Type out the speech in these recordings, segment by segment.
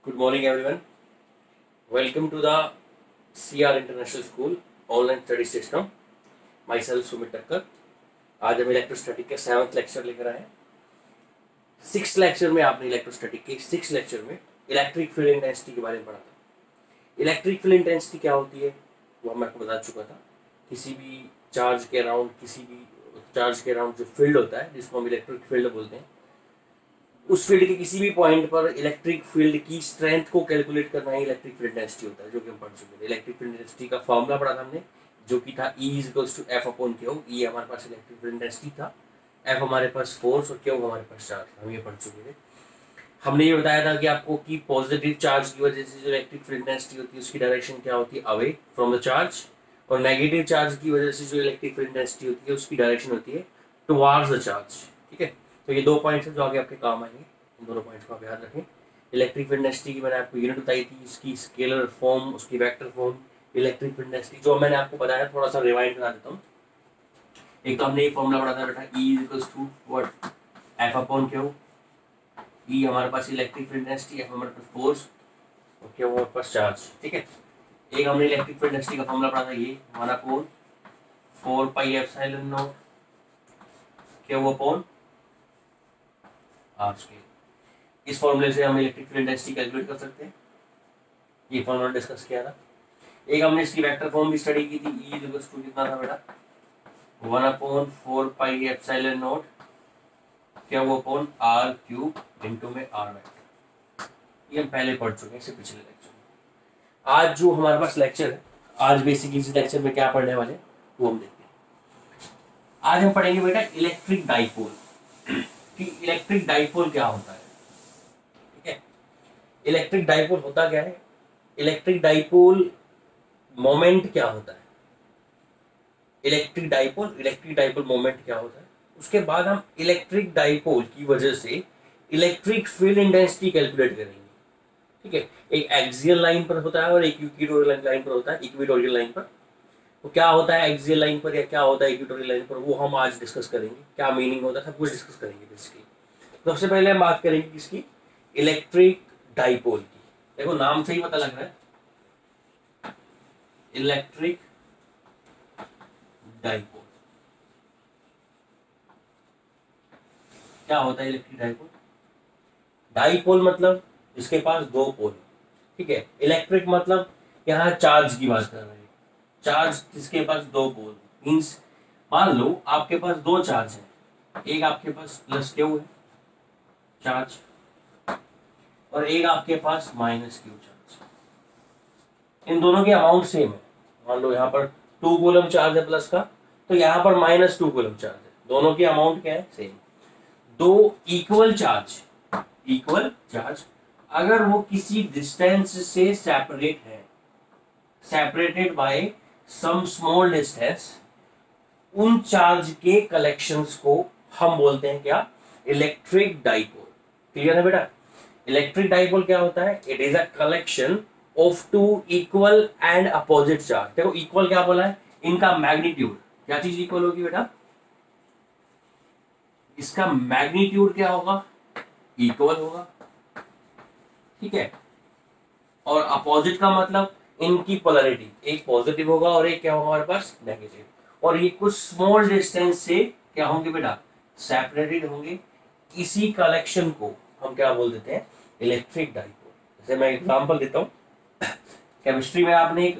Good morning, everyone. Welcome to the CR International School online study system. Myself Sumit टक्कर. आज हम electrostatic के 7th lecture लेकर आए. 6th लेक्चर में आपने इलेक्ट्रोस्टैटिक के 6th लेक्चर में इलेक्ट्रिक फील्ड इंटेंसिटी के बारे में पढ़ा था. इलेक्ट्रिक फील्ड इंटेंसिटी क्या होती है वो मैं आपको बता चुका था. किसी भी चार्ज के अराउंड जो फील्ड होता है जिसको हम इलेक्ट्रिक फील्ड बोलते हैं, उस फील्ड के किसी भी पॉइंट पर इलेक्ट्रिक फील्ड की स्ट्रेंथ को कैलकुलेट करना ही इलेक्ट्रिक फील्ड इंटेंसिटी होता है, जो कि हम पढ़ चुके थे. इलेक्ट्रिक फील्ड इंटेंसिटी का फॉर्मूला पढ़ा था हमने, जो कि था E = F/Q. E हमारे पास इलेक्ट्रिक फील्ड इंटेंसिटी था, F हमारे पास फोर्स और Q हमारे पास चार्ज. हम ये पढ़ चुके थे. हमने ये बताया था कि आपको कि पॉजिटिव चार्ज की वजह से जो इलेक्ट्रिक फील्ड इंटेंसिटी होती है उसकी डायरेक्शन क्या होती है, अवे फ्रॉम द चार्ज, और नेगेटिव चार्ज की वजह से जो इलेक्ट्रिक फील्ड इंटेंसिटी होती है उसकी डायरेक्शन होती है टुवार्ड्स द चार्ज. ठीक है, तो ये दो पॉइंट्स हैं जो आगे आपके काम आएंगे. इन दोनों पॉइंट्स को आप याद रखें. इलेक्ट्रिक फील्ड इंटेंसिटी की मैंने आपको यूनिट बताई थी, इसकी स्केलर फॉर्म, उसकी vector form. Electric field intensity जो मैंने आपको बताया, थोड़ा सा रिवाइंड करा देता हूँ. एक तो हमने ये फॉर्मूला पढ़ा था बेटा, E = F/Q. E हमारे पास इलेक्ट्रिक फील्ड इंटेंसिटी, F हमारे पास फोर्स और Q हमारे पास चार्ज. ठीक है, एक हमने इलेक्ट्रिक फील्ड इंटेंसिटी का फॉर्मूला पढ़ा था, ये 1/4πε0 Q/r². इस फॉर्मूले से हम इलेक्ट्रिक फील्ड इंटेंसिटी कैलकुलेट कर सकते हैं. ये फॉर्मूला डिस्कस किया था. एक हमने इसकी वेक्टर फॉर्म भी स्टडी की थी. E कितना था बेटा, 1/4πε0 Q/r³ इंटू में r वेक्टर. ये हम पहले पढ़ चुके हैं इससे पिछले लेक्चर में. आज जो हमारे पास लेक्चर है, आज बेसिकली इस लेक्चर में क्या पढ़ने वाले वो हम देखते हैं. आज हम पढ़ेंगे बेटा इलेक्ट्रिक डाइपोल, कि इलेक्ट्रिक डाइपोल क्या होता है. ठीक है, इलेक्ट्रिक डाइपोल होता क्या है, इलेक्ट्रिक डाइपोल मोमेंट क्या होता है, इलेक्ट्रिक डाइपोल मोमेंट क्या होता है. उसके बाद हम इलेक्ट्रिक डाइपोल की वजह से इलेक्ट्रिक फील्ड इंटेंसिटी कैलकुलेट करेंगे. ठीक है, एक एक्सियल लाइन पर होता है और एक इक्वेटोरियल लाइन पर होता है. इक्वेटोरियल लाइन पर तो क्या होता है, एक्सियल लाइन पर या क्या होता है इक्वेटोरियल लाइन पर, वो हम आज डिस्कस करेंगे. क्या मीनिंग होता है सब कुछ डिस्कस करेंगे बेसिकली. सबसे पहले हम बात करेंगे किसकी, इलेक्ट्रिक डाइपोल की. देखो नाम से ही पता लग रहा है, इलेक्ट्रिक डाइपोल. क्या होता है इलेक्ट्रिक डाइपोल. डाइपोल मतलब जिसके पास दो पोल. ठीक है, इलेक्ट्रिक मतलब यहाँ चार्ज की बात कर रहे हैं. चार्ज जिसके पास दो पोल, मींस मान लो आपके पास दो चार्ज है, एक आपके पास प्लस Q है चार्ज और एक आपके पास माइनस Q चार्ज. इन दोनों के अमाउंट सेम है. मान लो यहाँ पर 2 कूलम चार्ज है प्लस का, तो यहाँ पर -2 कूलम चार्ज है. दोनों के अमाउंट क्या है, सेम. दो इक्वल चार्ज अगर वो किसी डिस्टेंस से सेपरेट है, separated by some small distance, उन चार्ज के कलेक्शंस को हम बोलते हैं क्या, इलेक्ट्रिक डाइपोल. क्लियर है बेटा. इलेक्ट्रिक डाइपोल क्या होता है, it is a collection of two equal and opposite charge. देखो इक्वल क्या बोला है, इनका मैग्नीट्यूड. क्या चीज इक्वल होगी बेटा, इसका मैग्नीट्यूड क्या होगा, इक्वल होगा. ठीक है, और अपोजिट का मतलब इनकी पोलैरिटी, एक पॉजिटिव होगा और एक क्या होगा हमारे पास, नेगेटिव. और ये कुछ स्मॉल डिस्टेंस से क्या होंगे बेटा, सेपरेटेड होंगे. इसी कलेक्शन को हम क्या बोल देते हैं, इलेक्ट्रिक डाइपोल. जैसे मैं एग्जांपल देता हूं, केमिस्ट्री में आपने एक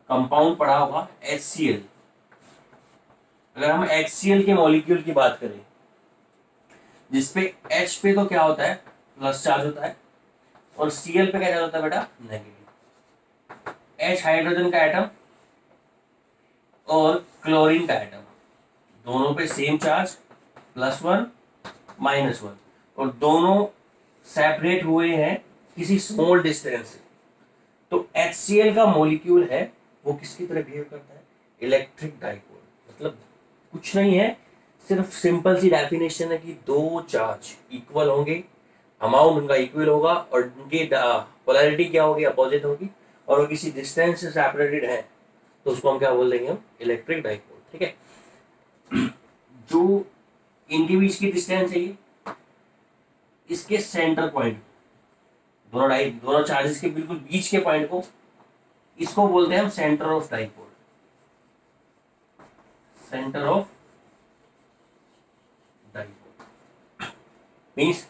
कंपाउंड पढ़ा होगा HCl. अगर हम HCl के मॉलिक्यूल की बात करें, जिसपे H पे तो क्या होता है, प्लस चार्ज होता है, और Cl पे क्या चार्ज होता है बेटा, नेगेटिव. H हाइड्रोजन का एटम और क्लोरीन का एटम, दोनों पे सेम चार्ज, +1 -1, और दोनों सेपरेट हुए हैं किसी स्मॉल डिस्टेंस से. तो HCl का मॉलिक्यूल है वो किसकी तरह बिहेव करता है, इलेक्ट्रिक डाइपोल. मतलब कुछ नहीं है, सिर्फ सिंपल सी डेफिनेशन है कि दो चार्ज इक्वल होंगे, अमाउंट उनका इक्वल होगा और उनकी पोलैरिटी क्या होगी, अपोजिट होगी, और वो किसी डिस्टेंस से सेपरेटेड है, तो उसको हम क्या बोल देंगे, हम इलेक्ट्रिक डाइपोल. ठीक है, जो इनके बीच की डिस्टेंस है इसके सेंटर पॉइंट, दोनों चार्जेस के बिल्कुल बीच के पॉइंट को, इसको बोलते हैं हम centre of dipole. Centre of dipole means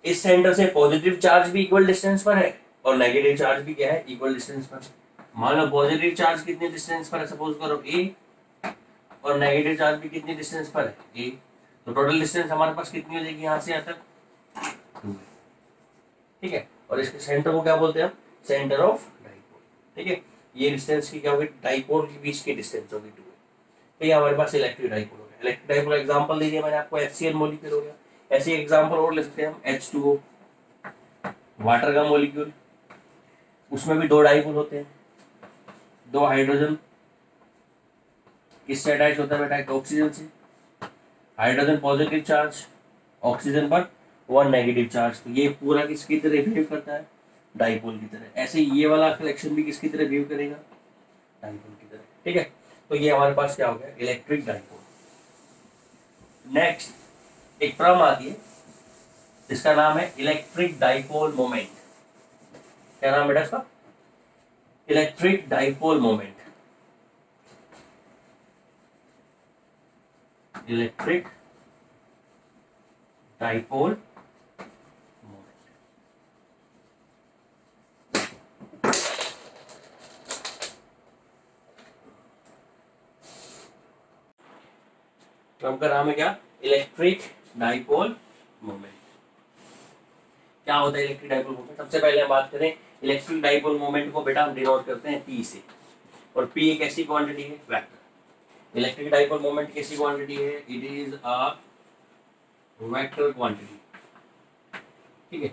इस सेंटर से पॉजिटिव चार्ज भी इक्वल डिस्टेंस पर है और नेगेटिव चार्ज भी क्या है, इक्वल डिस्टेंस पर। मान लो पॉजिटिव चार्ज कितने डिस्टेंस पर है, सपोज करो a, और नेगेटिव चार्ज भी कितनी डिस्टेंस पर है a, तो टोटल डिस्टेंस हमारे पास कितनी हो जाएगी यहाँ से यहाँ तक 2 है। ठीक है, और इसके सेंटर को क्या बोलते हैं हम, सेंटर ऑफ डाइपोल। ठीक है, ये डिस्टेंस की क्या होगी, डाइपोल के बीच की डिस्टेंस होगी 2 है। तो ये हमारे पास इलेक्ट्रिक डाइपोल हो गया। इलेक्ट्रिक डाइपोल एग्जांपल दीजिए मैंने आपको, HCl मॉलिक्यूल हो गया। ऐसे एग्जांपल और ले सकते हैं हम, H2O वाटर का मॉलिक्यूल, उसमें भी 2 डाइपोल होते हैं, 2 हाइड्रोजन किससे अटैच होता है बेटा, ऑक्सीजन से। हाइड्रोजन पॉजिटिव चार्ज, ऑक्सीजन पर 1 नेगेटिव चार्ज, तो ये पूरा किसकी तरह बिहेव करता है, डाइपोल की तरह। ऐसे ये वाला कलेक्शन भी किसकी तरह बिहेव करेगा, डाइपोल की तरह। ठीक है, तो ये हमारे पास क्या हो गया, इलेक्ट्रिक डाइपोल। नेक्स्ट एक टर्म आती है जिसका नाम है इलेक्ट्रिक डाइपोल मोमेंट। क्या नाम बेटा इसका, electric dipole moment. Electric dipole moment. Term का नाम है क्या, इलेक्ट्रिक डाइपोल मोमेंट। क्या होता है इलेक्ट्रिक डाइपोल मोमेंट, सबसे पहले हम बात करें इलेक्ट्रिक डाइपोल मोमेंट को बेटा हम डिनोट करते हैं P से, और P एक ऐसी क्वांटिटी है वेक्टर। इलेक्ट्रिक डाइपोल मोमेंट कैसी क्वांटिटी है, it is a vector quantity. ठीक है,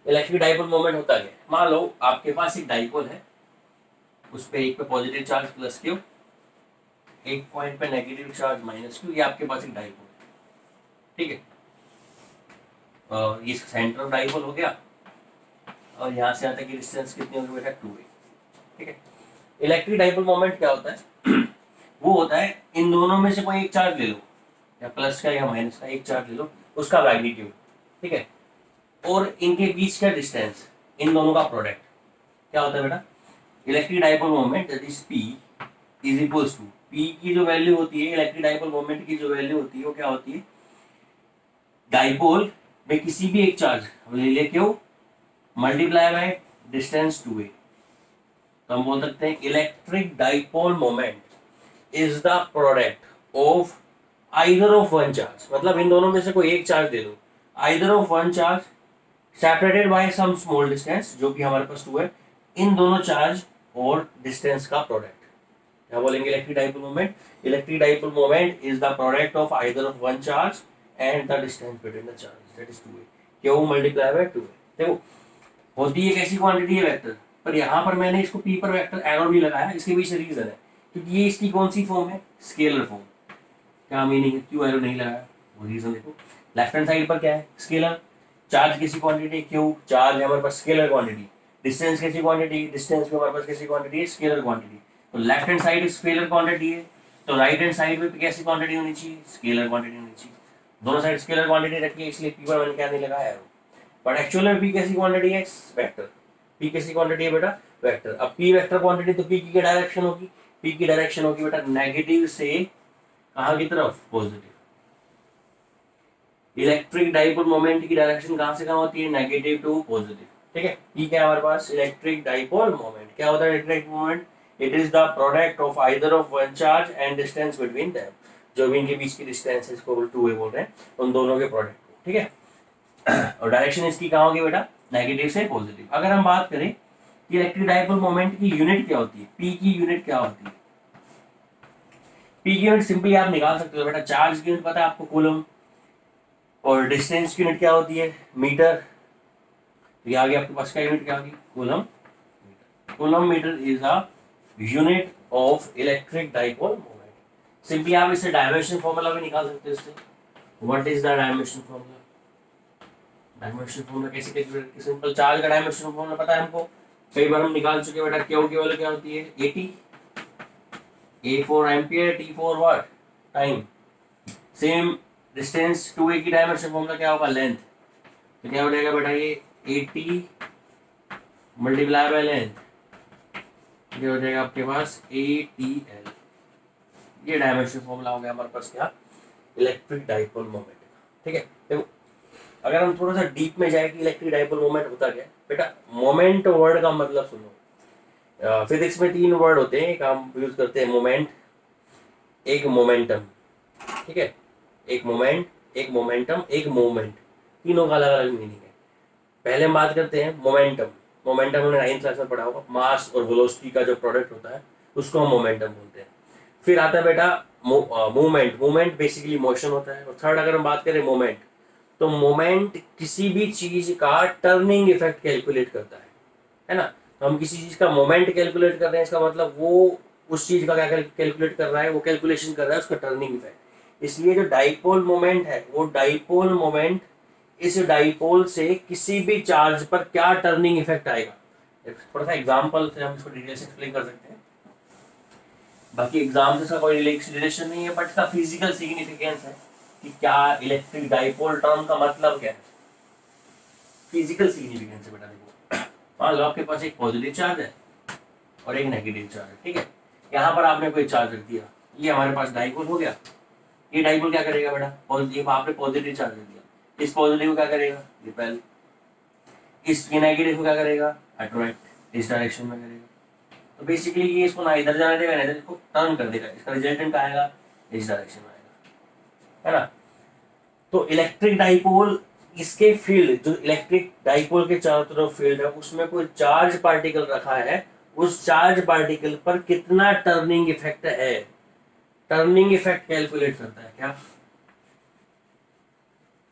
इलेक्ट्रिक डाइपोल मोमेंट होता है, मान लो आपके पास एक डाइपोल है, उस पे एक पे पॉजिटिव चार्ज प्लस Q, एक पॉइंट पे नेगेटिव चार्ज माइनस Q, ये आपके पास एक डाइपोल है। ठीक है, और ये सेंटर ऑफ डाइपोल हो गया, और यहाँ से यहाँ तक की डिस्टेंस कितनी होगी बेटा, 2 है। ठीक है, इलेक्ट्रिक डाइपोल मोमेंट क्या होता है वो होता है इन दोनों में से कोई एक चार्ज ले लो, या प्लस का या माइनस का एक चार्ज ले लो, उसका मैग्नीट्यूड। ठीक है, और इनके बीच का डिस्टेंस, इन दोनों का प्रोडक्ट क्या होता है बेटा, electric dipole moment that is P is equals to, P की जो वैल्यू होती है, इलेक्ट्रिक डाइपोल मोमेंट की जो वैल्यू होती है वो क्या होती है, डाइपोल में किसी भी एक चार्ज ले ले क्यों मल्टीप्लाई बाय डिस्टेंस 2a, तो हम बोल सकते हैं electric dipole moment is the product of either of one charge, मतलब इन दोनों में से कोई एक चार्ज दे दो, either of one charge separated by some small distance, जो कि हमारे पास 2 है, इन दोनों चार्ज और डिस्टेंस का प्रोडक्ट। क्या बोलेंगे electric dipole moment, electric dipole moment is the product of either of one charge and the distance between the charge that is 2a, क्यों मल्टीप्लाई बाय 2a। देखो होती है कैसी क्वांटिटी है वेक्टर, पर यहाँ पर मैंने इसको P पर वेक्टर एरो भी लगाया, इसके पीछे रीजन है क्योंकि ये इसकी कौन सी फॉर्म है, स्केलर फॉर्म। क्या मीनिंग है, क्यों एरो नहीं लगाया, वो रीजन देखो। लेफ्ट हैंड साइड पर क्या है, स्केलर, चार्ज कैसी क्वांटिटी, क्यू चार्ज है हमारे पास, स्केलर क्वांटिटी, डिस्टेंस कैसी क्वांटिटी, डिस्टेंस में हमारे पास कैसी क्वांटिटी है, स्केलर क्वांटिटी। तो left hand side scalar quantity है, तो राइट हैंड साइड में कैसी क्वांटिटी होनी चाहिए, स्केलर क्वांटिटी होनी चाहिए। दोनों साइड स्केलर क्वांटिटी रखी है, इसलिए P पर मैंने क्या नहीं लगाया एरो, बट एक्चुअल में P कैसी क्वांटिटी है, वेक्टर। P कैसी क्वांटिटी है बेटा, वेक्टर। अब P वेक्टर क्वांटिटी, तो P की क्या डायरेक्शन होगी, P की डायरेक्शन होगी बेटा नेगेटिव से कहाँ की तरफ, पॉजिटिव। इलेक्ट्रिक डाइपोल मोमेंट की डायरेक्शन कहाँ से कहाँ होती है, नेगेटिव टू पॉजिटिव। ठीक है, P क्या है हमारे पास, इलेक्ट्रिक डाइपोल मोमेंट। क्या होता है electric moment, it is the product of either of one charge and distance between them, जो भी इनके बीच की डिस्टेंस है इसको 2a बोल रहे हैं, उन दोनों के प्रोडक्ट को। ठीक है, और डायरेक्शन इसकी कहाँ होगी बेटा, नेगेटिव से पॉजिटिव। अगर हम बात करें कि इलेक्ट्रिक डाइपोल मोमेंट की यूनिट क्या होती है, P की यूनिट क्या होती है, P की यूनिट सिंपली आप निकाल सकते हो बेटा, चार्ज की यूनिट पता है आपको कूलम, और डिस्टेंस की यूनिट क्या होती है, मीटर। तो ये आगे आपके पास क्या यूनिट क्या होगी, coulomb metre. Coulomb metre is a unit of electric dipole moment. Simply आप इससे डायमेंशन फॉर्मूला भी निकाल सकते हो इससे। What is the dimension formula, dimension formula कैसे कैलकुलेट, सिंपल चार्ज का डायमेंशन फॉर्मूला पता है हमको, कई बार हम निकाल चुके हैं बेटा। क्यू की वैल्यू क्या होती है 80, A for ampere, T for what, time. Same distance 2a की डायमेंशन फॉर्मूला क्या होगा, लेंथ। तो क्या हो जाएगा बेटा, ये 80 मल्टीप्लाई बाय लेंथ, ये हो जाएगा आपके पास ATL। ये डायमेंशन फॉर्मूला हो गया हमारे पास क्या, इलेक्ट्रिक डाइपोल मोमेंट का। ठीक है, देखो अगर हम थोड़ा सा डीप में जाए कि इलेक्ट्रिक डाइपोल मोमेंट होता क्या है बेटा, मोमेंट वर्ड का मतलब सुनो। फिजिक्स में 3 वर्ड होते हैं, एक हम यूज करते हैं मोमेंट, एक मोमेंटम। ठीक है, एक मोमेंट, एक मोमेंटम, एक मूवमेंट, तीनों का अलग अलग मीनिंग है। पहले हम बात करते हैं मोमेंटम। मोमेंटम हमने 9th क्लास में पढ़ा होगा, मास और वेलोसिटी का जो प्रोडक्ट होता है उसको हम मोमेंटम बोलते हैं। फिर आता है बेटा मूवमेंट। मूवमेंट बेसिकली मोशन होता है। और थर्ड अगर हम बात करें मोमेंट, तो मोमेंट किसी भी चीज का टर्निंग इफेक्ट कैलकुलेट करता है ना। तो हम किसी चीज का मोमेंट कैलकुलेट कर रहे हैं, इसका मतलब वो उस चीज का क्या कैलकुलेट कर रहा है, वो कैलकुलेशन कर रहा है उसका टर्निंग इफेक्ट। इसलिए जो डाइपोल मोमेंट है, वो डाइपोल मोमेंट इस डाइपोल से किसी भी चार्ज पर क्या टर्निंग इफेक्ट आएगा, थोड़ा सा एग्जांपल से हम इसको डिटेल से एक्सप्लेन कर सकते हैं। बाकी एग्जाम से इसका कोई रिलेशन नहीं है, बट इसका फिजिकल सिग्निफिकेंस है कि क्या इलेक्ट्रिक डाइपोल टर्म का मतलब क्या है, फिजिकल सिग्निफिकेंस है बेटा। देखो मान लो आपके पास एक पॉजिटिव चार्ज है और एक नेगेटिव चार्ज है। ठीक है, यहाँ पर आपने कोई चार्ज रख दिया, ये हमारे पास डाइपोल हो गया। ये डाइपोल क्या करेगा बेटा, पॉजिटिव, आपने पॉजिटिव चार्ज रख दिया, इस पॉजिटिव को क्या करेगा, रिपेल, इस नेगेटिव को क्या करेगा, अट्रैक्ट, इस डायरेक्शन में करेगा। तो बेसिकली ये इसको ना इधर जाने देगा ना इधर, इसको टर्न कर देगा, इसका रिजल्टेंट आएगा इस डायरेक्शन में आएगा, है ना। तो इलेक्ट्रिक डाइपोल, इसके फील्ड, जो इलेक्ट्रिक डाइपोल के चारों तरफ फील्ड है, उसमें कोई चार्ज पार्टिकल रखा है, उस चार्ज पार्टिकल पर कितना टर्निंग इफेक्ट है, टर्निंग इफेक्ट कैलकुलेट करता है। क्या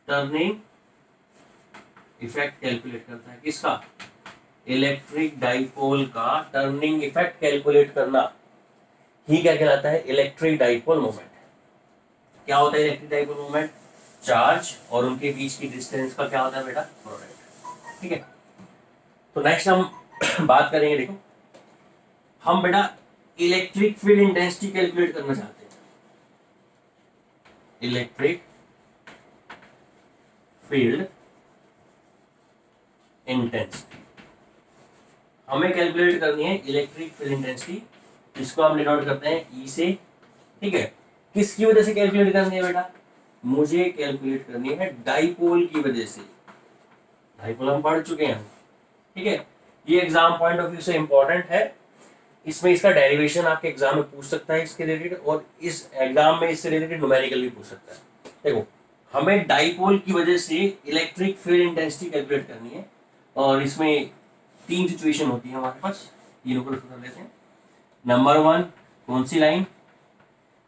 टर्निंग इफेक्ट कैलकुलेट करता है, किसका, इलेक्ट्रिक डाइपोल का टर्निंग इफेक्ट कैलकुलेट करना ही क्या कहलाता है, इलेक्ट्रिक डाइपोल मोमेंट। क्या होता है इलेक्ट्रिक डाइपोल मोमेंट, चार्ज और उनके बीच की डिस्टेंस का क्या होता है बेटा, प्रोडक्ट। ठीक है, तो नेक्स्ट हम बात करेंगे, देखो हम बेटा इलेक्ट्रिक फील्ड इंटेंसिटी कैलकुलेट करना चाहते हैं। इलेक्ट्रिक फील्ड इंटेंसिटी हमें कैलकुलेट करनी है, इलेक्ट्रिक फील्ड इंटेंसिटी, जिसको हम डिनोट करते हैं ई से। ठीक है, किसकी वजह से कैलकुलेट करनी है बेटा, मुझे कैलकुलेट करनी है डाइपोल की वजह से। डाइपोल हम पढ़ चुके हैं। ठीक है, ये एग्जाम पॉइंट ऑफ व्यू से इंपॉर्टेंट है, इसमें इसका डेरिवेशन आपके एग्जाम में पूछ सकता है इसके रिलेटेड, और इस एग्जाम में इससे रिलेटेड न्यूमेरिकल भी पूछ सकता है। देखो हमें डाइपोल की वजह से इलेक्ट्रिक फील्ड इंटेंसिटी कैलकुलेट करनी है, और इसमें 3 सिचुएशन होती है हमारे पास, तीनों को कर लेते हैं। नंबर 1, कौन सी लाइन,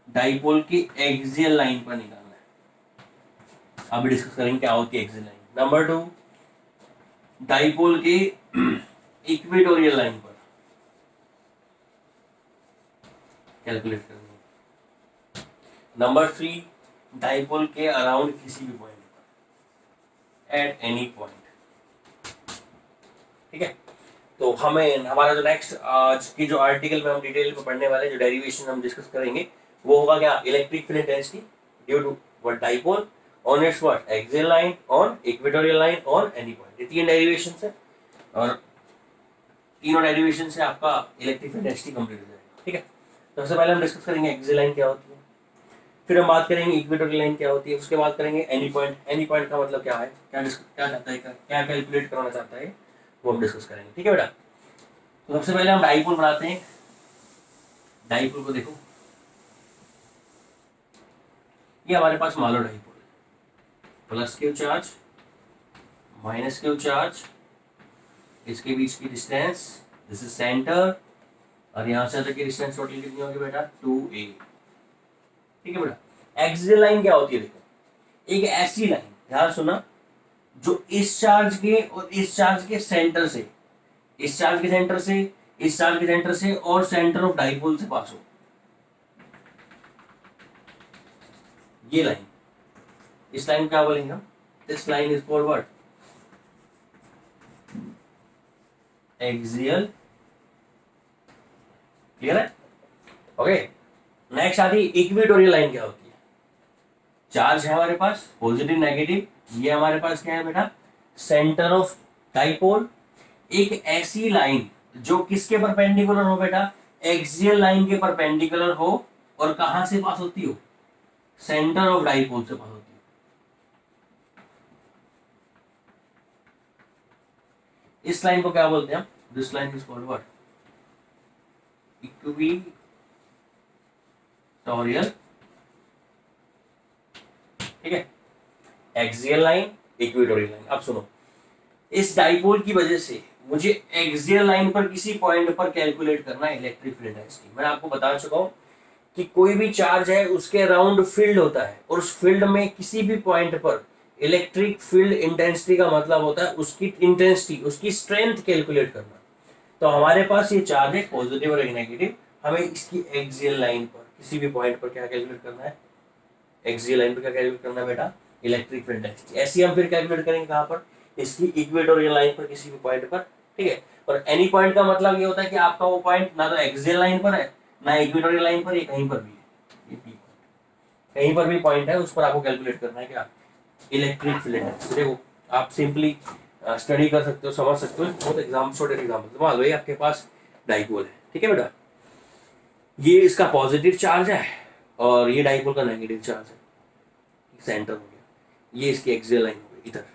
डाइपोल की एक्सियल लाइन पर निकालना है, अभी डिस्कस करेंगे क्या होती है एक्सियल लाइन। नंबर 2, डाइपोल के इक्वेटोरियल लाइन पर कैलकुलेट करनी है। नंबर 3, डाइपोल के अराउंड किसी भी पॉइंट पर, एट एनी पॉइंट। ठीक है, तो हमें हमारा जो नेक्स्ट आज की जो आर्टिकल में हम डिटेल में पढ़ने वाले, जो डेरिवेशन हम डिस्कस करेंगे, वो होगा क्या, electric field intensity due to what, dipole on its what, axial line, on equatorial line, on any point. ये 3 डेरिवेशन है, और तीनों डेरिवेशन से आपका इलेक्ट्रिक फील्ड इंटेंसिटी कंप्लीट हो जाएगा। ठीक है, तो सबसे पहले हम डिस्कस करेंगे एक्सियल लाइन क्या होती है, फिर हम बात करेंगे इक्वेटोरियल लाइन क्या होती है, उसके बाद करेंगे एनी पॉइंट। एनी पॉइंट का मतलब क्या है, क्या चाहता है, क्या कैलकुलेट कराना चाहता है, वो हम डिस्कस करेंगे। ठीक है बेटा, तो सबसे पहले हम डाइपोल बनाते हैं। डाइपोल को देखो, ये हमारे पास मान लो dipole, plus Q charge, minus Q charge, इसके बीच की डिस्टेंस, दिस इज सेंटर, और यहां से तक की डिस्टेंस टोटल कितनी होगी बेटा, 2a। ठीक है बेटा, एक्सियल लाइन क्या होती है, देखो एक ऐसी लाइन, ध्यान सुना, जो इस चार्ज के और इस चार्ज के सेंटर से, इस चार्ज के सेंटर से, इस चार्ज के सेंटर से, और सेंटर ऑफ डाइपोल से पास हो, ये लाइन, इस लाइन क्या बोलेंगे हम, this line is called what, axial. Clear है, ओके। नेक्स्ट आती है इक्वेटोरियल लाइन क्या होती है, चार्ज है हमारे पास पॉजिटिव नेगेटिव, ये हमारे पास क्या है बेटा, सेंटर ऑफ डाइपोल, एक ऐसी लाइन जो किसके परपेंडिकुलर हो बेटा, एक्सियल लाइन के परपेंडिकुलर हो, और कहां से पास होती हो, सेंटर ऑफ डाइपोल से पास होती हो। इस लाइन को क्या बोलते हैं हम, this line is called what, equatorial, ठीक है, एक्सियल लाइन, इक्वेटोरियल लाइन। अब सुनो, इस डाइपोल की वजह से मुझे एक्सियल लाइन पर किसी पॉइंट पर कैलकुलेट करना है इलेक्ट्रिक फील्ड इंटेंसिटी। मैं आपको बता चुका हूं कि कोई भी चार्ज है उसके अराउंड फील्ड होता है, और उस फील्ड में किसी भी पॉइंट पर इलेक्ट्रिक फील्ड इंटेंसिटी का मतलब होता है उसकी इंटेंसिटी, उसकी स्ट्रेंथ कैलकुलेट करना। तो हमारे पास ये चार्ज है पॉजिटिव और एक नेगेटिव, हमें इसकी एक्सियल लाइन पर किसी भी पॉइंट पर क्या कैलकुलेट करना है, एक्सियल लाइन पर क्या कैलकुलेट करना है बेटा, इलेक्ट्रिक फील्ड इंटेंसिटी। ऐसे हम फिर कैलकुलेट करेंगे कहां पर, इसकी इक्वेटोरियल लाइन पर किसी भी पॉइंट पर, ठीक है। और एनी पॉइंट का मतलब ये होता है कि आपका वो पॉइंट ना तो एक्सियल लाइन पर है, ना इक्वेटोरियल लाइन पर, ये कहीं पर भी है, ये पी कहीं पर भी पॉइंट है, उस पर आपको कैलकुलेट करना है क्या, इलेक्ट्रिक फील्ड इंटेंसिटी। देखो आप सिंपली स्टडी कर सकते हो, समझ सकते हो, बहुत एग्जाम, छोटे एग्जाम्पल मान लो ये आपके पास डाइपोल है, ठीक है बेटा, ये इसका पॉजिटिव चार्ज है और ये डाइपोल का नेगेटिव चार्ज है, सेंटर हो गया, ये इसकी एक्सियल लाइन हो गई इधर,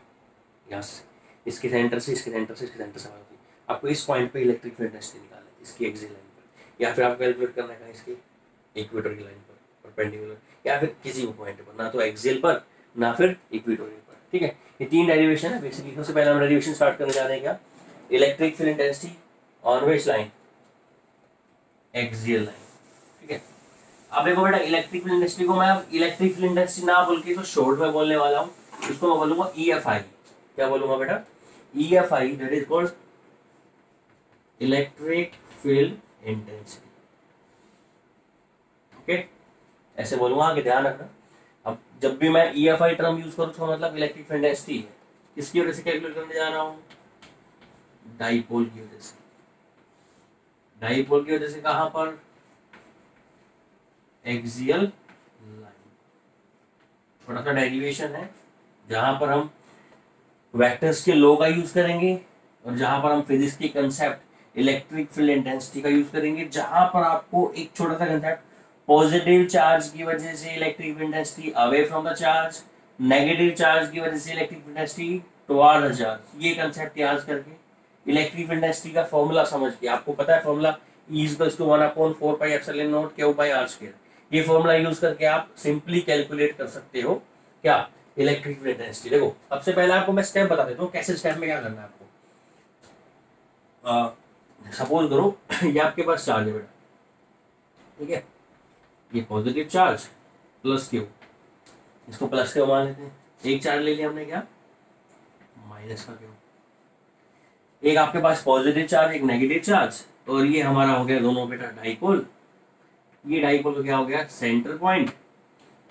यहाँ से इसके सेंटर से इसके सेंटर से इसके सेंटर से होती है। आपको इस पॉइंट पे इलेक्ट्रिक फील्ड इंटेंसिटी निकालना है इसकी एक्सियल लाइन पर, या फिर आपको कैलकुलेट करना है इसकी इक्वेटोरियल लाइन पर परपेंडिकुलर, या फिर किसी भी पॉइंट पर, ना तो एक्सियल पर ना फिर इक्वेटोरियल पर, ठीक है। ये तीन डेरिवेशन है बेसिकली। सबसे पहले हम डेरिवेशन स्टार्ट करने जा रहे हैं क्या, electric field intensity on which line, axial line, ठीक है। अब देखो बेटा, इलेक्ट्रिक फील्ड इंटेंसिटी को मैं इलेक्ट्रिक फील्ड इंटेंसिटी ना बोल के तो शॉर्ट में बोलने वाला हूँ, इसको मैं बोलूंगा EFI। क्या बोलूंगा बेटा, EFI, that is called electric field intensity, okay, ऐसे बोलूंगा, आगे ध्यान रखना। अब जब भी मैं EFI टर्म यूज करूँ तो मतलब इलेक्ट्रिक फील्ड इंटेंसिटी है, किसकी वजह से कैलकुलेट करने जा रहा हूँ, डाइपोल की वजह से, डाइपोल की वजह से कहां पर, एक्सियल लाइन। थोड़ा सा डेरिवेशन है जहां पर हम वेक्टर्स के लॉ का यूज करेंगे, और जहां पर हम फिजिक्स की कंसेप्ट इलेक्ट्रिक फील्ड इंटेंसिटी का यूज करेंगे, जहां पर आपको एक छोटा सा कंसेप्ट, पॉजिटिव चार्ज की वजह से electric field intensity away from the charge, negative charge की वजह से electric field intensity toward the charge, ये कंसेप्ट याद करके इलेक्ट्रिक फील्ड इंटेंसिटी का फॉर्मूला समझ के, आपको पता है फॉर्मूला E = 1/4πε0 Q/r², ये फॉर्मूला यूज करके आप सिंपली कैलकुलेट कर सकते हो क्या, इलेक्ट्रिक फील्ड इंटेंसिटी। देखो सबसे पहले आपको मैं स्टेप बता देता हूँ कैसे, स्टेप में क्या करना है आपको। सपोज करो ये आपके पास चार्ज है बेटा, ठीक है, ये पॉजिटिव चार्ज प्लस क्यू, इसको प्लस क्यू मान लेते हैं, एक चार्ज ले लिया हमने क्या, माइनस का क्यू, एक आपके पास पॉजिटिव चार्ज एक नेगेटिव चार्ज, और ये हमारा हो गया दोनों बेटा डाइपोल। ये डाइपोल का क्या हो गया, सेंटर पॉइंट,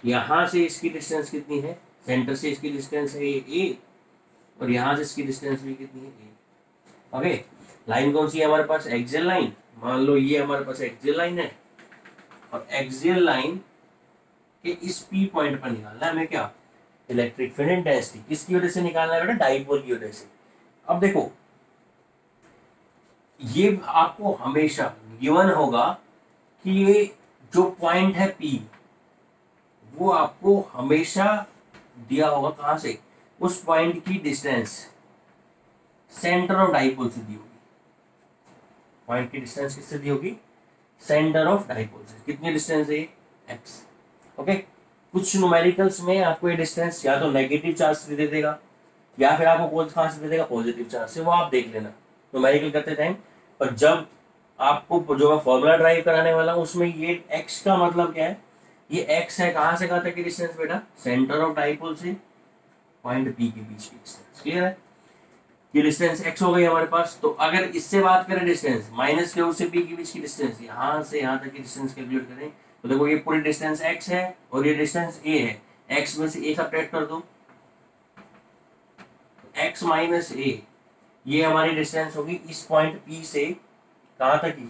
यहां से इसकी डिस्टेंस कितनी है, सेंटर से इसकी डिस्टेंस है ए, और यहां से इसकी डिस्टेंस भी कितनी है ए, ओके। लाइन कौन सी है हमारे पास, एक्सियल लाइन, मान लो ये हमारे पास एक्सियल लाइन है, और एक्सियल लाइन के इस पी पॉइंट पर निकालना है हमें क्या, इलेक्ट्रिक फील्ड इंटेंसिटी। किसकी वजह से निकालना है बेटा, डाइपोल की वजह से। अब देखो ये आपको हमेशा गिवन होगा कि ये जो पॉइंट है P, वो आपको हमेशा दिया होगा कहां से, उस पॉइंट की डिस्टेंस सेंटर ऑफ डाइपोल से दी होगी, पॉइंट की डिस्टेंस किससे दी होगी, सेंटर ऑफ डाइपोल से। कितनी डिस्टेंस है, x, ओके। कुछ न्यूमेरिकल्स में आपको ये डिस्टेंस या तो नेगेटिव चार्ज से दे देगा, या फिर आपको कहां से दे देगा, पॉजिटिव चार्ज से, वो आप देख लेना न्यूमेरिकल करते टाइम। और जब आपको जो मैं फॉर्मूला ड्राइव कराने वाला हूं उसमें ये x का मतलब क्या है, ये x है कहां से कहां तक की डिस्टेंस बेटा, सेंटर ऑफ डाइपोल से पॉइंट P के बीच की डिस्टेंस, क्लियर है। ये डिस्टेंस x हो गई हमारे पास। तो अगर इससे बात करें डिस्टेंस, माइनस Q से P के बीच की डिस्टेंस, यहां से यहां तक की डिस्टेंस कैलकुलेट करें, तो देखो ये पूरी डिस्टेंस x है और ये डिस्टेंस a है, x में से a सब्ट्रैक्ट कर दो, x माइनस a, ये हमारी डिस्टेंस होगी इस पॉइंट P से कहां तक की,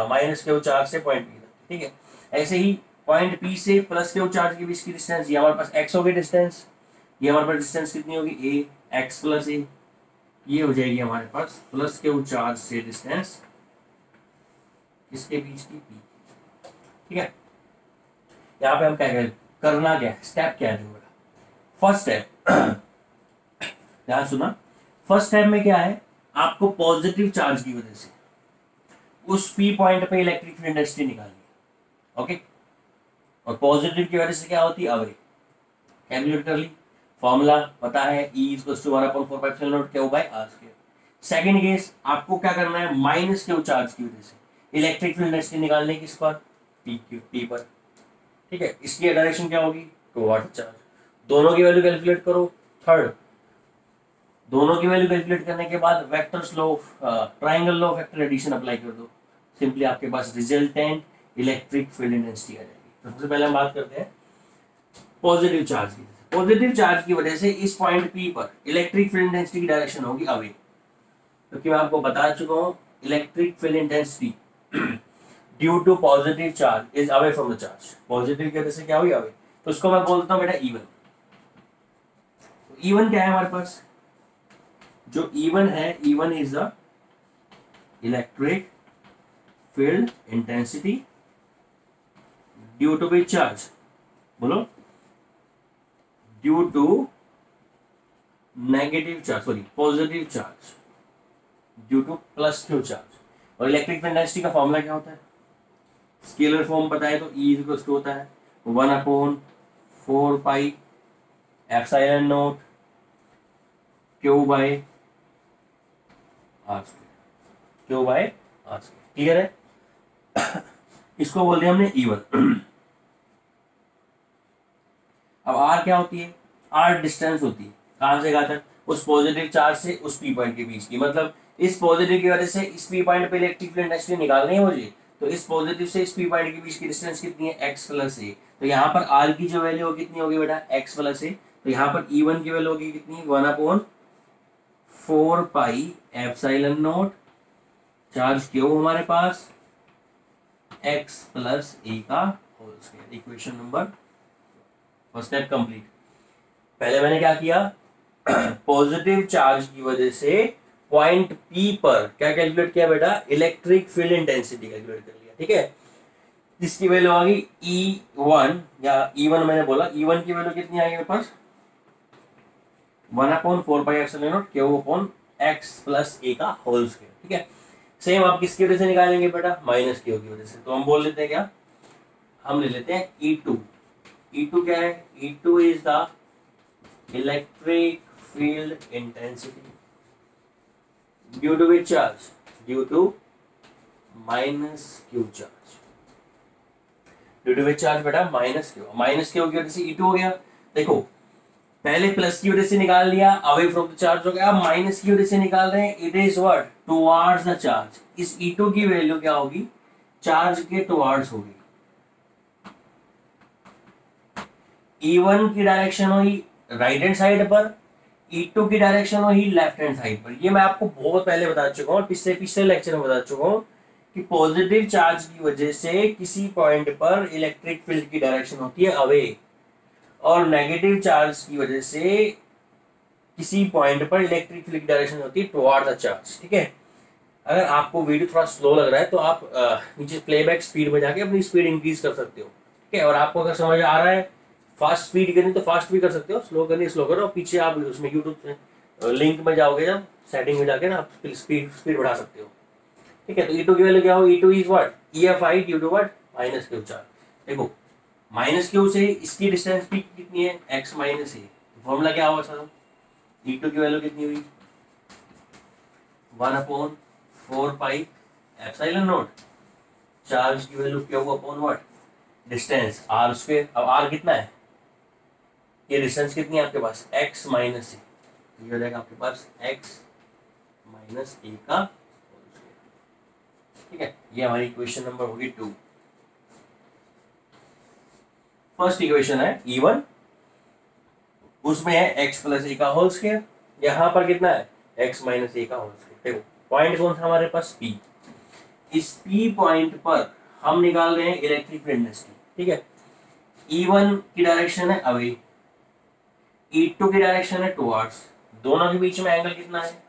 माइनस Q चार्ज से पॉइंट P तक, ठीक है। ऐसे ही पॉइंट P से प्लस Q चार्ज के बीच की डिस्टेंस, ये हमारे पास x हो गई डिस्टेंस, ये हमारे पास डिस्टेंस कितनी होगी, ए एक्स प्लस ए, ये हो जाएगी हमारे पास प्लस क्यू चार्ज से डिस्टेंस किसके बीच की, पी। ठीक है, यहाँ पे हम क्या करना, क्या स्टेप क्या है, फर्स्ट स्टेप ध्यान सुना, फर्स्ट स्टेप में क्या है, आपको पॉजिटिव चार्ज की वजह से उस पी पॉइंट पे इलेक्ट्रिक फील्ड डेंसिटी निकालनी है। ओके, और पॉजिटिव की वजह से क्या होती है, अवे, कैलकुलेट कर ली, फॉर्मूला पता है, E equals to 1/4π0 Q by R square. Second case, आपको क्या करना है, माइनस क्यू चार्ज की वजह से इलेक्ट्रिक फील्ड डेंसिटी निकालने की, इस पर पी पर। ठीक है, इसकी डायरेक्शन क्या होगी, टुवर्ड चार्ज। दोनों की वैल्यू कैलकुलेट करो। थर्ड, दोनों की वैल्यू कैलकुलेट करने के बाद vectors law of triangle law of vector addition apply कर दो, सिंपली आपके पास रिजल्टेंट इलेक्ट्रिक फील्ड इंटेंसिटी आ जाएगी। तो सबसे पहले हम बात करते हैं पॉजिटिव चार्ज की। पॉजिटिव चार्ज की वजह से इस पॉइंट पी पर इलेक्ट्रिक फील्ड इंटेंसिटी की डायरेक्शन होगी अवे, क्योंकि मैं आपको बता चुका हूं electric field intensity due to positive charge is away from the charge. Positive की वजह से क्या हुई, अवे, तो उसको मैं बोलता हूं बेटा E1। E1 क्या है हमारे पास, जो E1 है, E1 is the electric field intensity due to which charge, बोलो, due to negative charge, sorry positive charge due to plus Q charge. और इलेक्ट्रिक फील्ड इंटेंसिटी का फॉर्मूला क्या होता है, स्केलर फॉर्म पता है तो E इक्वल्स टू होता है 1/4π epsilon naught Q by R square, Q by R square. Clear है, इसको बोल दिया हमने E1। अब R क्या होती है, R डिस्टेंस होती है, कहां से कहां तक, उस पॉजिटिव चार्ज से उस पी पॉइंट के बीच की। मतलब इस पॉजिटिव की वजह से इस पी पॉइंट पे इलेक्ट्रिक फील्ड इंटेंसिटी निकालनी है मुझे, तो इस पॉजिटिव से इस पी पॉइंट के बीच की डिस्टेंस कितनी है, x प्लस ए। तो यहाँ पर R की जो वैल्यू होगी कितनी होगी बेटा, x प्लस ए। तो यहाँ पर E1 की वैल्यू होगी कितनी, 1/4π एप्सिलॉन नॉट, चार्ज क्यू हमारे पास x प्लस ए का whole square. Equation number first step complete. पहले मैंने क्या किया, पॉजिटिव चार्ज की वजह से पॉइंट पी पर क्या कैलकुलेट किया बेटा, इलेक्ट्रिक फील्ड इंटेंसिटी कैलकुलेट कर लिया। ठीक है, जिसकी वैल्यू आ गई E1 या E1 मैंने बोला, E1 की वैल्यू कितनी आई मेरे पास, 1/4π epsilon naught Q upon x plus A का होल स्क्वायर। ठीक है, सेम आप किसकी वजह से निकालेंगे बेटा, माइनस क्यू की वजह से। तो हम बोल लेते हैं क्या, हम ले लेते हैं E2। E2 क्या है, E2 is the electric field intensity due to which charge, due to minus Q charge, due to which charge बेटा, माइनस क्यू। माइनस क्यू की वजह से E2 हो गया। देखो पहले प्लस की वजह से निकाल लिया, अवे फ्रॉम द चार्ज हो गया, अब माइनस की वजह से निकाल रहे हैं, it is what, towards the charge. इस E2 की वैल्यू क्या होगी, चार्ज के टुवर्ड्स होगी। E1 की डायरेक्शन हुई राइट हैंड साइड पर, E2 की डायरेक्शन हुई लेफ्ट हैंड साइड पर। ये मैं आपको बहुत पहले बता चुका हूँ, पिछले लेक्चर में बता चुका हूँ कि पॉजिटिव चार्ज की वजह से किसी पॉइंट पर इलेक्ट्रिक फील्ड की डायरेक्शन होती है अवे, और नेगेटिव चार्ज की वजह से किसी पॉइंट पर इलेक्ट्रिक फील्ड की डायरेक्शन होती है टुवर्ड द चार्ज। ठीक है, अगर आपको वीडियो थोड़ा स्लो लग रहा है तो आप नीचे प्लेबैक स्पीड में जाके अपनी स्पीड इंक्रीज कर सकते हो। ठीक है, और आपको अगर समझ आ रहा है फास्ट स्पीड करनी तो फास्ट भी कर सकते हो, स्लो करनी स्लो करो। पीछे आप उसमें यूट्यूब लिंक में जाओगे, जब सेटिंग में जाके ना आप स्पीड बढ़ा सकते हो। ठीक है, तो E2 की वैल्यू क्या हो, E2 is what, EFI due to what, minus Q charge. देखो माइनस क्यू से इसकी डिस्टेंस पी कितनी है, x माइनस ए। फॉर्मूला क्या होगा सर, E2 की वैल्यू कितनी हुई, 1/4π एप्सिलॉन नॉट, चार्ज की वैल्यू क्या होगा upon what, distance r square. अब r कितना है, ये डिस्टेंस कितनी है आपके पास, x माइनस ए। ये हो जाएगा आपके पास x माइनस ए का होल स्क्वायर। ठीक है, ये हमारी इक्वेशन नंबर होगी 2। फर्स्ट इक्वेशन है E1, उसमें है x प्लस ए का होल स्क्वायर, यहां पर कितना है, x माइनस ए का होल स्क्वायर। देखो पॉइंट कौन था हमारे पास, P। इस P पॉइंट पर हम निकाल रहे हैं इलेक्ट्रिक फील्ड इंटेंसिटी। ठीक है, E1 की डायरेक्शन है अवे, E2 की डायरेक्शन है टुवर्ड्स, दोनों के बीच में एंगल कितना है,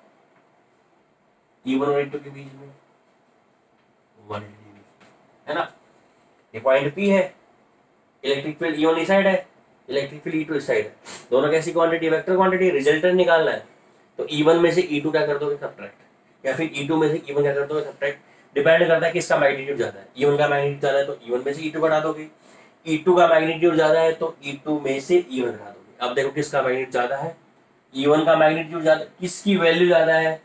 E1 और E2 के बीच में 180 डिग्री है ना। ये पॉइंट P है, इलेक्ट्रिक फील्ड E1 इस साइड है, इलेक्ट्रिक फील्ड E2 इस साइड है, दोनों कैसी क्वांटिटी, वेक्टर क्वांटिटी, रिजल्टेंट निकालना है। तो E1 में से E2 क्या कर दोगे, सब्ट्रैक्ट, या फिर E2 में से E1 क्या कर दोगे, सब्ट्रैक्ट। डिपेंड करता है किसका मैग्नीट्यूड ज्यादा है, E1 का मैग्नीट्यूड ज्यादा है तो E1 में से E2 घटा दोगे, E2 का मैग्नीट्यूड ज्यादा है तो E2 में से E1 घटा दोगे। अब देखो किसका मैग्नीट्यूड ज्यादा है, E1 का मैग्नीट्यूड ज्यादा, किसकी वैल्यू ज्यादा है,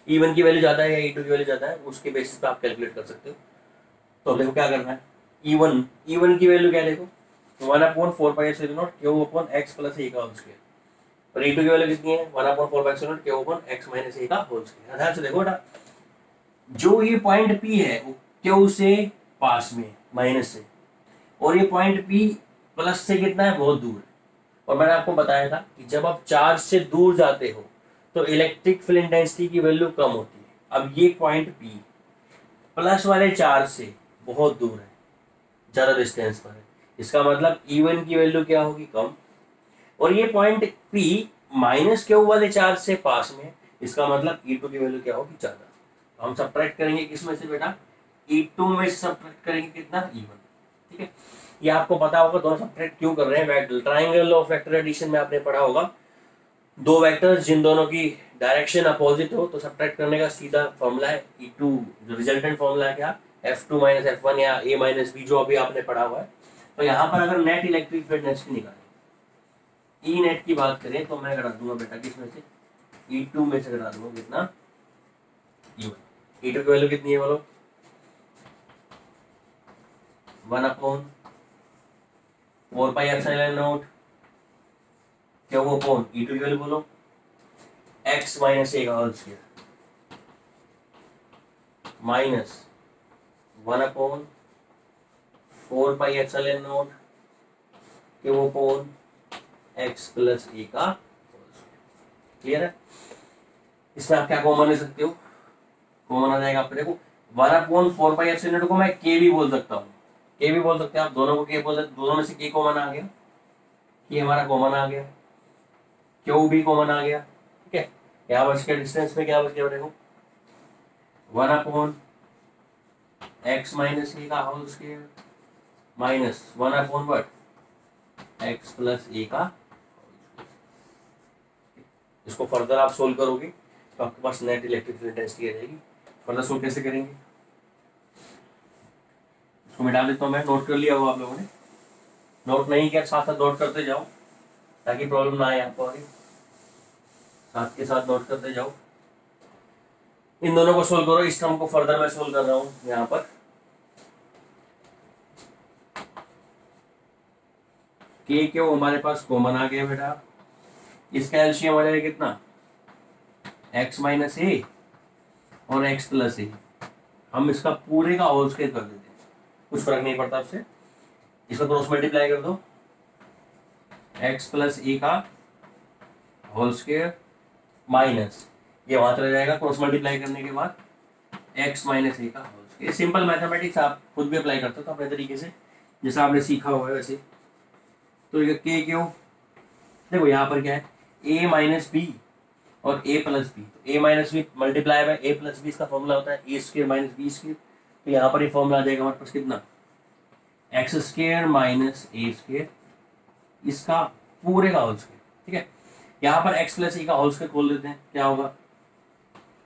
E1 की वैल्यू ज्यादा है या E2 की वैल्यू ज्यादा है, उसके बेसिस पे आप कैलकुलेट कर सकते हो। तो देखो क्या करना है, E1 की वैल्यू क्या देखो 1/4π0 Q/x + a का होल स्क्वायर, और E2 की वैल्यू कितनी है 1/4π0 Q/x - a का होल स्क्वायर। ध्यान से देखो बेटा, जो ये पॉइंट P है वो Q से पास में माइनस से, और ये पॉइंट P प्लस से कितना है, बहुत दूर है। और मैंने आपको बताया था कि जब आप चार्ज से दूर जाते हो तो इलेक्ट्रिक फील्ड इंटेंसिटी की वैल्यू कम होती है। अब ये पॉइंट P प्लस वाले चार्ज से बहुत दूर है, ज्यादा डिस्टेंस पर है, इसका मतलब E1 की वैल्यू क्या होगी, कम। और ये पॉइंट P माइनस Q वाले चार्ज से पास में, इसका मतलब E2 की वैल्यू क्या होगी, ज्यादा। तो हम सब्ट्रैक्ट करेंगे किसमें से बेटा, E2 में से सब्ट्रैक्ट करेंगे कितना, E1। ठीक है, ये आपको पता होगा दोनों सब्ट्रैक्ट क्यों कर रहे हैं, ट्राइंगल ऑफ वेक्टर एडिशन में आपने पढ़ा होगा, दो वेक्टर्स जिन दोनों की डायरेक्शन अपोजिट हो तो सब्ट्रैक्ट करने का सीधा फॉर्मूला है E2, जो रिजल्टेंट फॉर्मूला है क्या, F2 - F1 या A - B, जो अभी आपने पढ़ा हुआ है। तो यहाँ पर अगर नेट इलेक्ट्रिक फील्ड डेंसिटी निकालें, ई नेट की बात करें तो मैं घटा दूंगा बेटा किसमें से, E2 में से घटा दूंगा कितना, E1। E2 की वैल्यू कितनी है बोलो, 1/4πε0 Q/, E2 की वैल्यू बोलो x - a का whole square minus 1/4πε0 Q/x + a का होल स्क्वायर। क्लियर है, इसमें आप क्या कॉमन ले सकते हो, कॉमन आ जाएगा आपको, देखो 1/4πε0 को मैं k भी बोल सकता हूँ, k भी बोल सकते हैं आप, दोनों को k बोल सकते, दोनों में से k कॉमन आ गया, ये हमारा कॉमन आ गया, q भी कॉमन आ गया। ठीक है, क्या बच गया डिस्टेंस में, क्या बच गया देखो 1/x - a का whole square minus 1/x + a का। इसको फर्दर आप सोल्व करोगे तो आपके पास नेट इलेक्ट्रिक फील्ड इंटेंसिटी आ जाएगी। फर्दर सोल्व कैसे करेंगे, इसको मिटा देता हूँ मैं, नोट कर लिया होगा आप लोगों ने, नोट नहीं किया साथ साथ नोट करते जाओ ताकि प्रॉब्लम ना आए आपको आगे, साथ के साथ नोट करते जाओ। इन दोनों को सोल्व करो, इस टर्म को फर्दर मैं सोल्व कर रहा हूँ यहाँ पर। के क्यों हमारे पास कॉमन आ गया बेटा, इसका एलसीएम आ जाएगा कितना, x - a और x + a, हम इसका पूरे का होल स्क्वायर कर देते हैं, कुछ फर्क नहीं पड़ता उससे, इसका क्रॉस मल्टीप्लाई कर दो, x + a का होल स्क्वायर माइनस, ये वहां चला जाएगा क्रॉस मल्टीप्लाई करने के बाद, x - a का होल स्क्वायर। सिंपल मैथमेटिक्स आप खुद भी अप्लाई करते हो तो अपने तरीके से जैसा आपने सीखा हुआ है वैसे। तो ये के क्यों, देखो यहाँ पर क्या है, a - b और a + b, तो a - b multiply by a + b, इसका फॉर्मूला होता है a² - b²। तो यहाँ पर ये फॉर्मूला आ जाएगा हमारे पास कितना, x² - a², इसका पूरे का होल स्क्वायर। ठीक है, यहाँ पर x + a का होल स्क्वायर खोल देते हैं, क्या होगा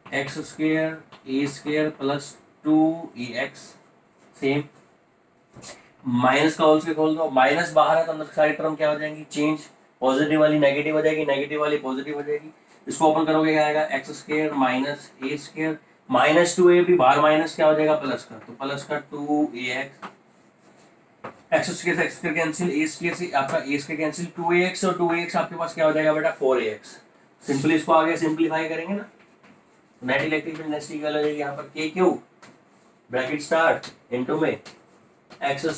x² a² + 2ax, same, minus का होल स्क्वायर खोल दो, माइनस बाहर है तो अंदर सारी टर्म क्या हो जाएंगी, चेंज, पॉजिटिव वाली नेगेटिव हो जाएगी, नेगेटिव वाली पॉजिटिव हो जाएगी। इसको ओपन करोगे क्या आएगा, x² - a² माइनस 2a, भी बाहर माइनस क्या हो जाएगा, प्लस का, तो प्लस का 2ax, x² से x² कैंसिल, a² से आपका a² कैंसिल, 2ax और 2ax आपके पास क्या हो जाएगा बेटा, 4ax। सिंपली इसको आगे सिंपलीफाई करेंगे ना, नेट इलेक्ट्रिक फील्ड डेंसिटी की वैल्यू हो जाएगी यहाँ पर k Q bracket start into में x² - a²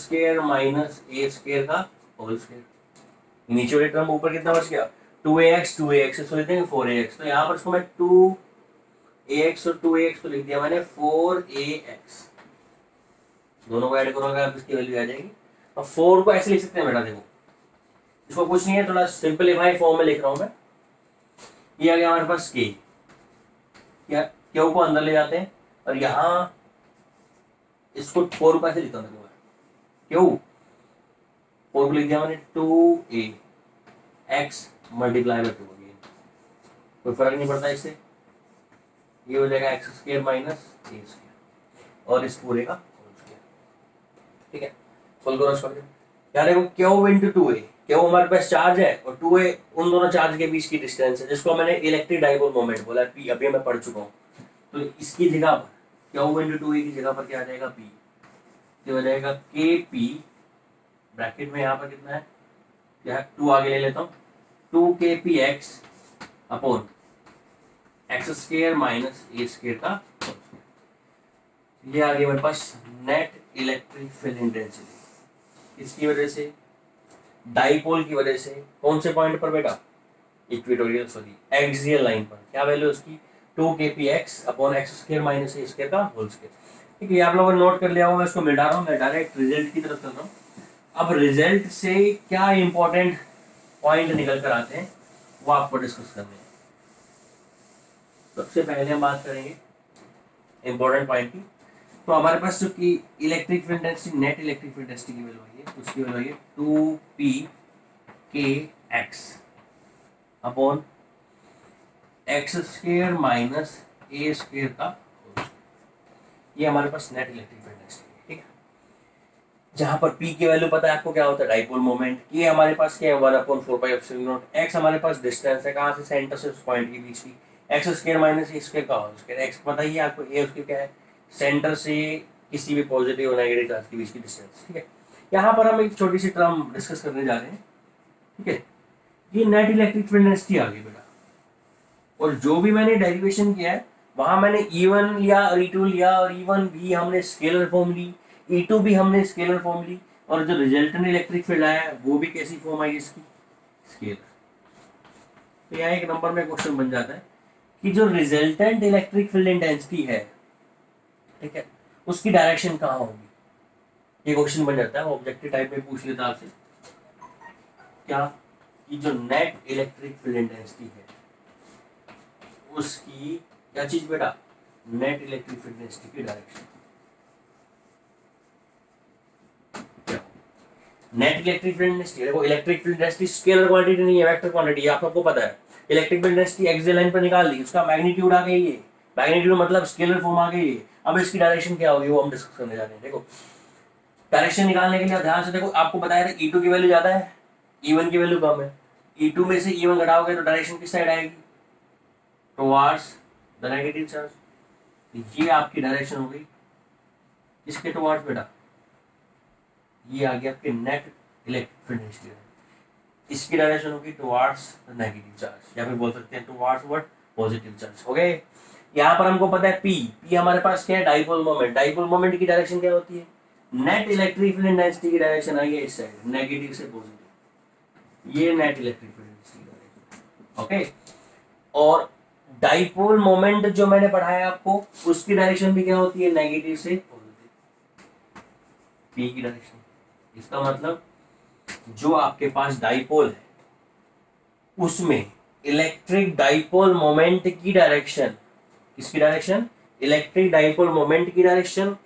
का होल स्क्वायर, नीचे वाली टर्म ऊपर कितना बच गया, 2ax से लिख देंगे 4ax, तो यहाँ पर इसको मैं 2ax और 2ax को लिख दिया मैंने 4ax, दोनों को ऐड करोगे आप इसकी वैल्यू आ जाएगी। और 4 को ऐसे लिख सकते हैं बेटा, देखो इसको कुछ नहीं है, थोड़ा सिंपलीफाई फॉर्म में लिख रहा हूं मैं। ये आ गया हमारे पास के, क्या क्यू को अंदर ले जाते हैं और यहाँ इसको 4 कैसे लिखता हूँ क्यू, 4 को लिख दिया मैंने 2a x multiply by 2 again, कोई फर्क नहीं पड़ता इससे, ये हो जाएगा x square minus A square और इस पूरे का होल स्क्वायर। ठीक है, सोल्व करो इसको। यार देखो क्यू इंटू 2a, क्यू हमारे पास चार्ज है और 2a उन दोनों चार्ज के बीच की डिस्टेंस है, जिसको मैंने इलेक्ट्रिक डाइपोल मोमेंट बोला है, p अभी मैं पढ़ चुका हूँ। तो इसकी जगह पर क्यू इंटू 2a की जगह पर क्या आ जाएगा, p, ये हो जाएगा के पी, ब्रैकेट में यहाँ पर कितना है, क्या 2 आगे ले लेता हूँ, 2 के P X upon X square minus A square का होल स्क्वायर। ये आ गया मेरे पास नेट इलेक्ट्रिक फील्ड इंटेंसिटी, इसकी वजह से डाइपोल की वजह से कौन से पॉइंट पर बेटा, इक्वेटोरियल सॉरी एक्सियल लाइन पर, क्या वैल्यू उसकी 2 के P X upon X square minus A square का होल स्क्वायर। ठीक है, आप लोगों ने नोट कर लिया होगा, मैं इसको मिटा रहा हूँ, मैं डायरेक्ट रिजल्ट की तरफ चल रहा हूँ। अब रिजल्ट से क्या इंपॉर्टेंट पॉइंट निकल कर आते हैं वो आपको डिस्कस करने हैं। सबसे पहले हम बात करेंगे इंपॉर्टेंट पॉइंट की। तो हमारे पास जो कि electric field density, net electric field density की वैल्यू आई है, उसकी वैल्यू आई है 2p के X upon X square minus A square का होल स्क्वायर। ये हमारे पास नेट इलेक्ट्रिक फील्ड डेंसिटी है। ठीक है, जहां पर p की वैल्यू पता है आपको क्या होता है, डाइपोल मोमेंट। ये हमारे पास क्या है 1/4 पाई एप्सिलॉन नॉट। x हमारे पास डिस्टेंस है कहां से, सेंटर से उस पॉइंट के बीच की, x square minus A square का होल स्क्वायर। एक्स पता ही है आपको, ए उसकी क्या है, सेंटर से किसी भी पॉजिटिव और नेगेटिव चार्ज के बीच की डिस्टेंस। ठीक है, यहाँ पर हम एक छोटी सी टर्म डिस्कस करने जा रहे हैं। ठीक है, ये नेट इलेक्ट्रिक फील्ड डेंसिटी आ गई बेटा, और जो भी मैंने डेरिवेशन किया है वहां मैंने E1 लिया और E2 लिया, और E1 भी हमने स्केलर फॉर्म ली, E2 भी हमने स्केलर फॉर्म ली, और जो रिजल्टेंट इलेक्ट्रिक फील्ड आया वो भी कैसी फॉर्म आई इसकी, स्केलर। तो यहाँ एक नंबर में क्वेश्चन बन जाता है कि जो रिजल्टेंट इलेक्ट्रिक फील्ड इंटेंसिटी है, ठीक है, उसकी डायरेक्शन कहाँ होगी, ये क्वेश्चन बन जाता है। ऑब्जेक्टिव टाइप में पूछ लेता आपसे क्या, कि जो नेट इलेक्ट्रिक फील्ड इंटेंसिटी है उसकी क्या चीज बेटा, नेट इलेक्ट्रिक फील्ड डेंसिटी की direction. Net electric field density, देखो electric field density scalar quantity नहीं है, वेक्टर क्वांटिटी है, आपको पता है। Electric field density axial line पर निकाल दी, उसका मैग्नीट्यूड आ गई है, मैग्नीट्यूड मतलब स्केलर फॉर्म आ गई है। अब इसकी डायरेक्शन क्या होगी वो हम डिस्कस करने जा रहे हैं। देखो डायरेक्शन निकालने के लिए ध्यान से देखो, आपको बताया था E2 की वैल्यू ज्यादा है, E1 की वैल्यू कम है। E2 में से E1 घटाओगे तो डायरेक्शन किस साइड आएगी, टुवर्ड्स द नेगेटिव चार्ज। ये आपकी डायरेक्शन हो गई इसके टुवर्ड्स बेटा, ये आ गया आपके नेट इलेक्ट्रिक फील्ड डेंसिटी। इसकी डायरेक्शन होगी टुवर्ड्स द नेगेटिव चार्ज, या फिर बोल सकते हैं टुवर्ड्स व्हाट, पॉजिटिव चार्ज। हो गए। यहाँ पर हमको पता है P हमारे पास क्या है, डाइपोल मोमेंट। डाइपोल मोमेंट की डायरेक्शन क्या होती है, नेट इलेक्ट्रिक फील्ड डेंसिटी की डायरेक्शन आई है इस साइड, नेगेटिव से पॉजिटिव, ये नेट इलेक्ट्रिक फील्ड डेंसिटी की डायरेक्शन। ओके, और डाइपोल मोमेंट जो मैंने पढ़ाया आपको, उसकी डायरेक्शन भी क्या होती है, नेगेटिव से पॉजिटिव, P की डायरेक्शन। इसका मतलब जो आपके पास डाइपोल है उसमें इलेक्ट्रिक डाइपोल मोमेंट की डायरेक्शन, किसकी डायरेक्शन, इलेक्ट्रिक डाइपोल मोमेंट की डायरेक्शन,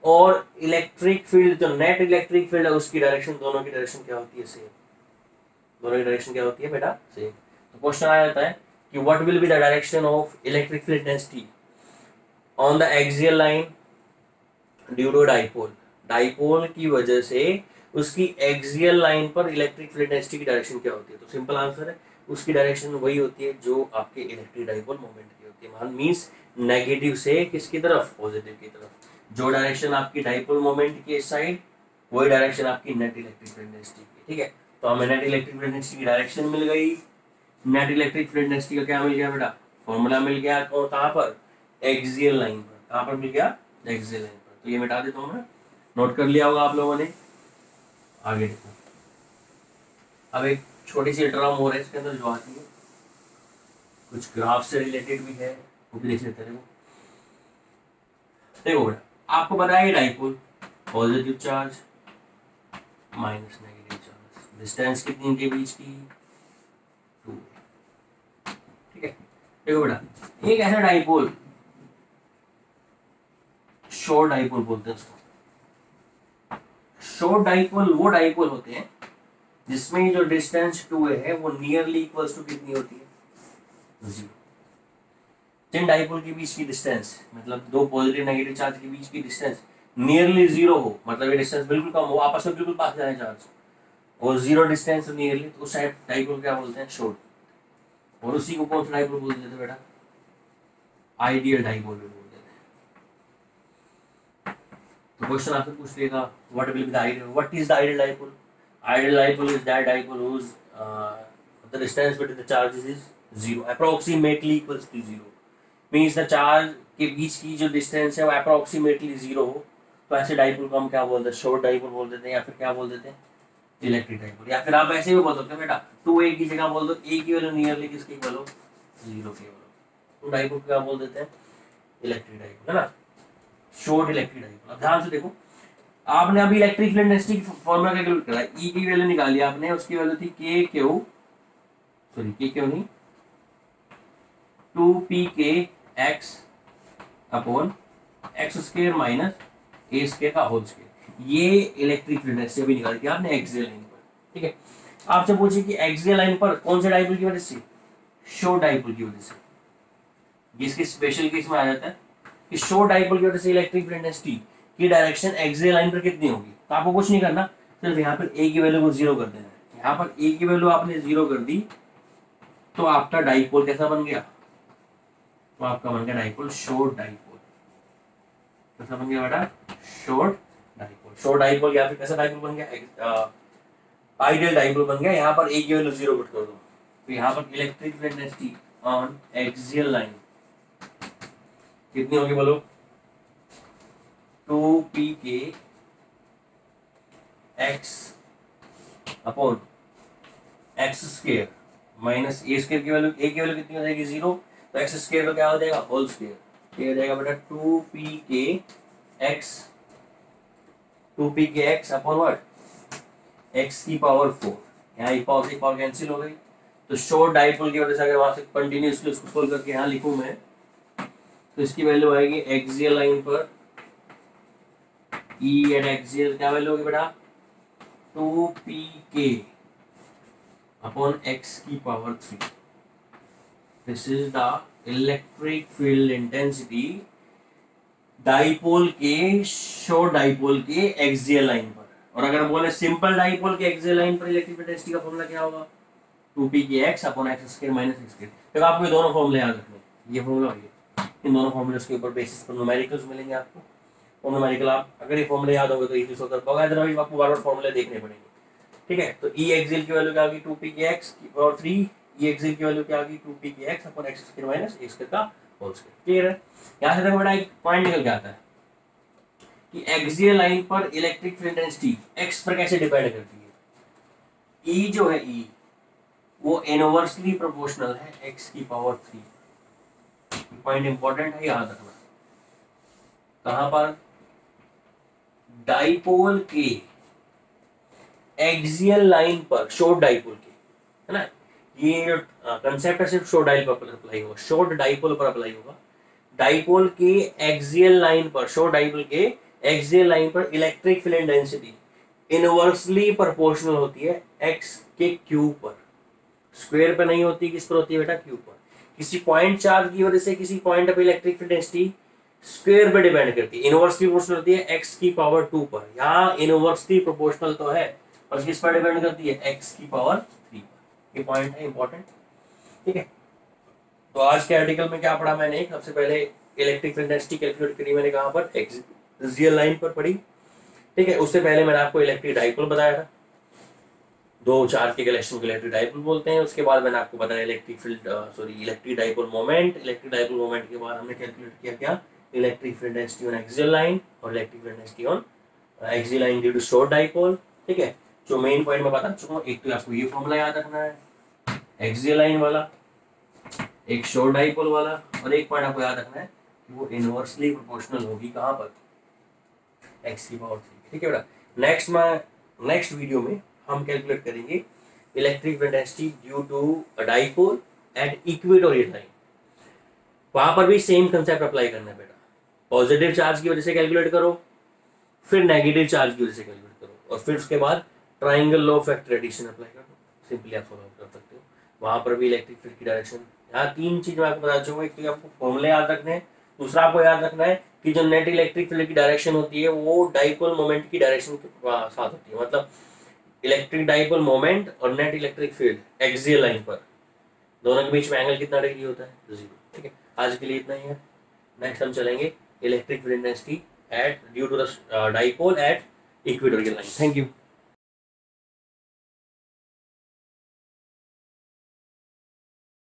और इलेक्ट्रिक फील्ड जो नेट इलेक्ट्रिक फील्ड है उसकी डायरेक्शन, दोनों की डायरेक्शन क्या होती है, सेम। दोनों की डायरेक्शन क्या होती है बेटा, सेम। तो क्वेश्चन आ जाता है कि what will be the direction of electric field density on the axial line due to dipole. Dipole की वजह से उसकी एक्सियल लाइन पर इलेक्ट्रिक फील्ड डेंसिटी की डायरेक्शन क्या होती है, तो सिंपल आंसर है उसकी डायरेक्शन वही होती है जो आपके इलेक्ट्रिक डाइपोल मोमेंट की होती है। मान मींस नेगेटिव से किसकी तरफ, पॉजिटिव की तरफ। जो डायरेक्शन आपकी डाइपोल मोमेंट की इस साइड, वही डायरेक्शन आपकी नेट इलेक्ट्रिक फील्ड डेंसिटी की। ठीक है, तो हमें नेट इलेक्ट्रिक फील्ड डेंसिटी की डायरेक्शन मिल गई। नेट इलेक्ट्रिक फील्ड डेंसिटी का क्या मिल गया बेटा, फॉर्मूला मिल गया, और कहाँ पर, एक्सियल लाइन पर। कहाँ पर मिल गया, एक्सियल लाइन पर। तो ये मिटा देता हूँ मैं, नोट कर लिया होगा आप लोगों ने। आगे देखो, अब एक छोटी सी टर्म हो रहा है इसके अंदर जो आती है, कुछ ग्राफ से रिलेटेड भी है, वो भी देख लेते हैं। देखो बेटा, आपको पता है dipole, positive charge minus negative charge, distance कितनी इनके बीच की, 2। ठीक है, देखो बेटा, एक ऐसा डाइपोल, शॉर्ट डाइपोल बोलते हैं उसको। शॉर्ट डाइपोल वो डाइपोल होते हैं जिसमें जो डिस्टेंस 2 है वो नियरली इक्वल्स टू कितनी होती है, 0। जिन डाइपोल के बीच की डिस्टेंस, मतलब दो पॉजिटिव नेगेटिव चार्ज के बीच की डिस्टेंस नियरली 0 हो, मतलब ये डिस्टेंस बिल्कुल कम हो, आपस में बिल्कुल पास जाए चार्ज, और 0 डिस्टेंस नियरली, तो उस टाइप डाइपोल क्या बोलते हैं, शॉर्ट। और उसी को कौन सा डाइपोल बोल देते हैं बेटा, आइडियल डाइपोल बोल देते हैं। तो क्वेश्चन आपसे पूछ लेगा what will be the ideal, what is the ideal dipole. Ideal dipole is that dipole whose the distance between the charges is 0, approximately equals to 0। Means the charge के बीच की जो डिस्टेंस है वो अप्रोक्सीमेटली 0 हो, तो ऐसे डाइपोल को हम क्या बोलते हैं, शॉर्ट डाइपोल बोल देते हैं, या फिर क्या बोल देते हैं, इलेक्ट्रिक डाइपोल। या फिर आप ऐसे भी बोल सकते हो बेटा, 2a की जगह बोल दो a की वैल्यू नियरली किसकी इक्वल हो, 0 की इक्वल हो, तो डाइपोल को क्या बोल देते हैं, इलेक्ट्रिक डाइपोल, है ना, शॉर्ट इलेक्ट्रिक डाइपोल। अब ध्यान से देखो, आपने अभी electric field density formula calculate करा, E की वैल्यू निकाली आपने, उसकी वैल्यू थी के क्यू नहीं, 2pk x upon X square minus A square का होल स्क्वायर। ये इलेक्ट्रिक फील्ड डेंसिटी अभी निकाली थी आपने एक्सियल लाइन पर। ठीक है, आपसे पूछे कि एक्सियल लाइन पर कौन से डाइपोल की वजह से, शॉर्ट डाइपोल की वजह से। जिसकी स्पेशल केस में आ जाता है कि शॉर्ट डाइपोल की वजह से इलेक्ट्रिक फील्ड डेंसिटी की डायरेक्शन एक्सियल लाइन पर कितनी होगी। तो आपको कुछ नहीं करना, सिर्फ यहाँ पर ए की वैल्यू को 0 कर देना है। यहाँ पर ए की वैल्यू आपने 0 कर दी तो आपका डाइपोल कैसा बन गया, तो आपका बन गया डाइपोल शॉर्ट डाइपोल। कैसा बन गया बेटा, शॉर्ट डाइपोल। शॉर्ट डाइपोल या फिर कैसा डाइपोल बन गया, आइडियल डाइपोल बन गया। यहाँ पर ए की वैल्यू 0 पुट कर दो, तो यहाँ पर electric field density on axial line कितनी होगी बोलो, 2pk x upon X square minus A square की वैल्यू, ए की वैल्यू कितनी हो जाएगी 0, तो एक्स स्क्वायर का क्या हो जाएगा, होल स्क्वायर। ये हो जाएगा बेटा 2pk x upon what, x की पावर 4। यहाँ एक पावर से एक पावर कैंसिल हो गई, तो शॉर्ट डाइपोल की वजह से अगर वहां से कंटिन्यूअसली उसको सोल्व करके यहाँ लिखूं मैं, तो इसकी वैल्यू आएगी एक्सियल लाइन पर E एट एक्सियल क्या वैल्यू होगी बेटा, 2pk अपॉन x की power 3। This is the electric field intensity dipole के, शॉर्ट डाइपोल के एक्सियल लाइन पर। और अगर बोले सिंपल डाइपोल के एक्सियल लाइन पर इलेक्ट्रिक फील्ड इंटेंसिटी का फॉर्मूला क्या होगा, 2pk x upon X square minus x square. तो आपको ये दोनों फॉर्मूले याद रखने, ये फॉर्मूला ये, इन दोनों फॉर्मूले के ऊपर बेसिस पर न्यूमेरिकल्स मिलेंगे आपको। और न्यूमेरिकल आप अगर ये फॉर्मूले याद होंगे तो इजी सोल्व कर पाओगे, अदरवाइज आपको बार बार फॉर्मूले देखने पड़ेंगे। ठीक है, तो ई एक्सियल की वैल्यू क्या होगी, 2pk x की पावर 3, ई एक्सियल की वैल्यू क्या होगी, 2pk x upon X square minus x square का होल स्क्वायर। क्लियर है, यहां से देखो बेटा एक पॉइंट निकल के आता है कि एक्सियल लाइन पर इलेक्ट्रिक फील्ड इंटेंसिटी x पर कैसे डिपेंड करती है। ई जो है ई वो इनवर्सली प्रोपोर्शनल है x की पावर 3। पॉइंट इंपॉर्टेंट है, याद रखना। कहां पर, डाइपोल के एक्सियल लाइन पर, शॉर्ट डाइपोल के, है ना, ये जो कंसेप्ट है सिर्फ शॉर्ट डाइपोल पर अप्लाई होगा, शॉर्ट डाइपोल पर अप्लाई होगा। डाइपोल के एक्सियल लाइन पर, शॉर्ट डाइपोल के एक्सियल लाइन पर electric field density inversely proportional होती है x के क्यूब पर, स्क्वायर पर नहीं होती, किस पर होती है बेटा, क्यूब पर। किसी पॉइंट चार्ज की वजह से किसी पॉइंट पर इलेक्ट्रिक फील्ड डेंसिटी स्क्वायर पे डिपेंड करती है, इनवर्सली प्रोपोर्शनल होती है x की पावर 2 पर। यहाँ इनवर्सली प्रोपोर्शनल तो है पर किस पर डिपेंड करती है, x की पावर 3 पर। ये पॉइंट है इंपॉर्टेंट। ठीक है, तो आज के आर्टिकल में क्या पढ़ा मैंने, सबसे पहले इलेक्ट्रिक फील्ड डेंसिटी कैलकुलेट करी मैंने कहाँ पर, एक्सियल लाइन पर पढ़ी। ठीक है, उससे पहले मैंने आपको इलेक्ट्रिक डाइपोल बताया था, 2 चार्ज के कलेक्शन को इलेक्ट्रिक डाइपोल बोलते हैं। उसके बाद मैंने आपको बताया electric dipole moment. Electric dipole moment के बाद हमने कैलकुलेट किया क्या, electric field density on axial line और electric field density on axial line due to short dipole. ठीक है, जो मेन पॉइंट मैं बता चुका हूँ, एक तो आपको ये फॉर्मूला याद रखना है एक्सियल लाइन वाला, एक शॉर्ट डाइपोल वाला, और एक पॉइंट आपको याद रखना है कि वो इनवर्सली प्रोपोर्शनल होगी कहाँ पर, x की पावर 3। ठीक है बेटा, नेक्स्ट वीडियो में हम कैलकुलेट करेंगे electric field density due to a dipole at equatorial line. वहां पर भी सेम कंसेप्ट अप्लाई करना है बेटा, पॉजिटिव चार्ज की वजह से कैलकुलेट करो, फिर नेगेटिव चार्ज की वजह से कैलकुलेट करो, और फिर उसके बाद ट्राइंगल लॉ ऑफ एक्ट्रेडिशन अप्लाई कर दो। सिंपली आप फॉलो कर सकते हो। वहां पर भी इलेक्ट्रिक फील्ड की डायरेक्शन, यहाँ तीन चीज मैं आपको बता चुका हूँ। एक तो आपको फॉर्मूले याद रखने हैं, दूसरा आपको याद रखना है कि जो नेट इलेक्ट्रिक फील्ड की डायरेक्शन होती है वो डाइपोल मोमेंट की डायरेक्शन के साथ होती है। मतलब इलेक्ट्रिक डाइपोल मोमेंट और net electric field axial line पर दोनों के बीच में एंगल कितना डिग्री होता है? 0। ठीक है, आज के लिए इतना ही है। नेक्स्ट हम चलेंगे electric field intensity at due to the dipole at equatorial line. Thank you.